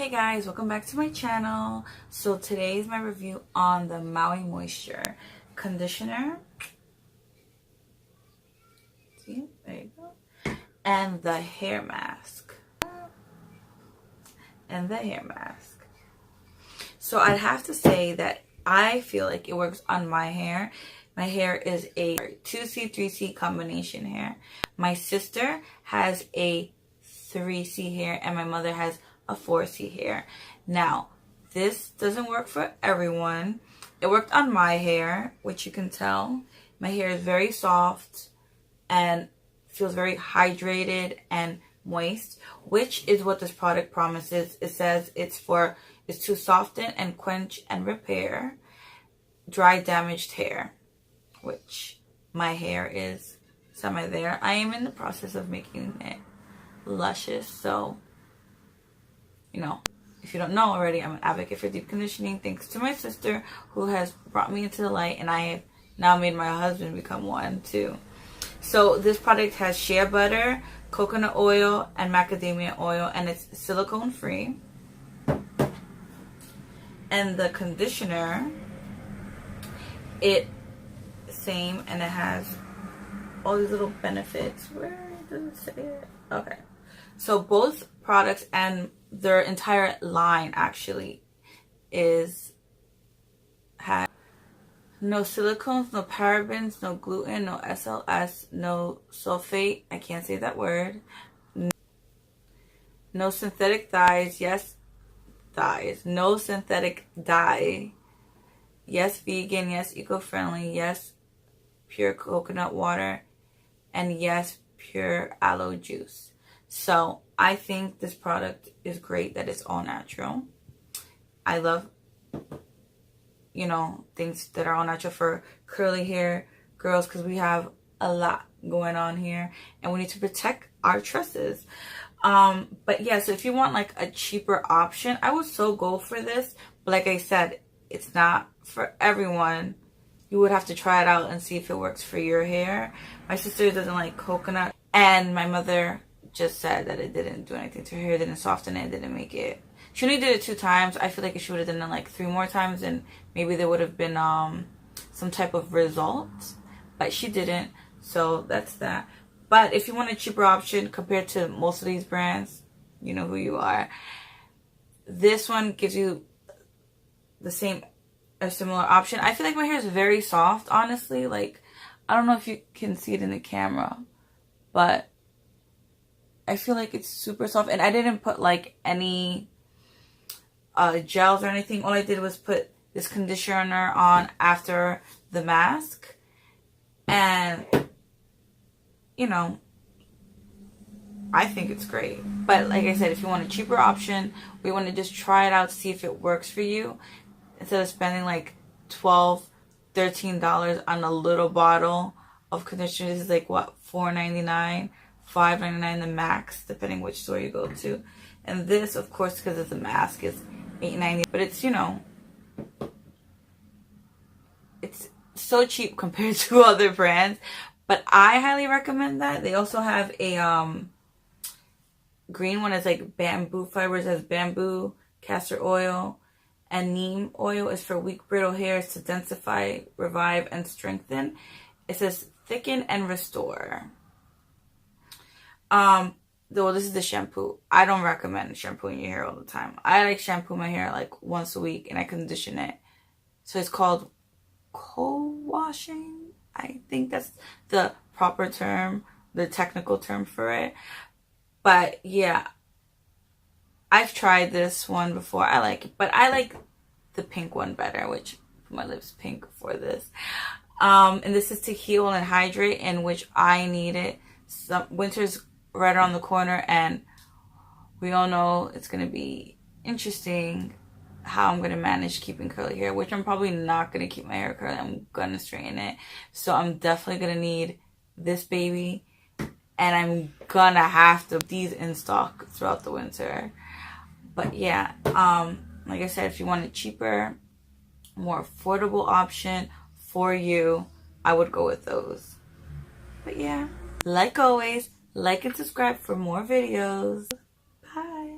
Hey guys, welcome back to my channel. So today is my review on the Maui Moisture conditioner. See, there you go. And the hair mask. So I'd have to say that I feel like it works on my hair. My hair is a 2C, 3C combination hair. My sister has a 3C hair and my mother has a 4C hair. Now, this doesn't work for everyone. It worked on my hair, which you can tell. My hair is very soft and feels very hydrated and moist, which is what this product promises. It says it's to soften and quench and repair dry, damaged hair, which my hair is semi there. I am in the process of making it luscious, so you know, if you don't know already, I'm an advocate for deep conditioning thanks to my sister who has brought me into the light, and I have now made my husband become one too. So this product has shea butter, coconut oil, and macadamia oil, and it's silicone free. And the conditioner, same, and it has all these little benefits. Where does it say it? Okay. So both products and their entire line actually has no silicones, no parabens, no gluten, no SLS, no sulfate. I can't say that word. No synthetic dyes. Yes, dyes. No synthetic dye. Yes, vegan. Yes, eco-friendly. Yes, pure coconut water. And yes, pure aloe juice. So I think this product is great that it's all natural. I love, things that are all natural for curly hair girls, because we have a lot going on here and we need to protect our tresses. But yeah, so if you want like a cheaper option, I would so go for this. But like I said, it's not for everyone. You would have to try it out and see if it works for your hair. My sister doesn't like coconut, and my mother just said that it didn't do anything to her hair, didn't soften it, didn't make it. She only did it 2 times. I feel like if she would have done it like 3 more times, and maybe there would have been some type of result, but she didn't. So that's that. But if you want a cheaper option compared to most of these brands, you know who you are. This one gives you a similar option. I feel like my hair is very soft, honestly. Like, I don't know if you can see it in the camera, but I feel like it's super soft. And I didn't put like any gels or anything. All I did was put this conditioner on after the mask. And, I think it's great. But like I said, if you want a cheaper option, we want to just try it out to see if it works for you. Instead of spending like $12, $13 on a little bottle of conditioner, this is like what, $4.99? $5.99 the max, depending which store you go to. And this, of course, because it's a mask, is $8.90. But it's, it's so cheap compared to other brands. But I highly recommend that. They also have a green one. It's like bamboo fibers. It has bamboo, castor oil, and neem oil is for weak, brittle hairs to densify, revive, and strengthen. It says thicken and restore. Though this is the shampoo. I don't recommend shampooing your hair all the time. I like shampoo my hair like once a week and I condition it. So it's called co-washing. I think that's the proper term, the technical term for it. But yeah, I've tried this one before. I like it, but I like the pink one better, which my lips pink for this. And this is to heal and hydrate, in which I need it. Winter's right around the corner, and we all know it's going to be interesting how I'm going to manage keeping curly hair, which I'm probably not going to keep my hair curly. I'm going to straighten it. So I'm definitely going to need this baby, and I'm going to have to these in stock throughout the winter. But yeah, like I said, if you want a cheaper, more affordable option for you, I would go with those. But yeah, like always, like and subscribe for more videos. Bye.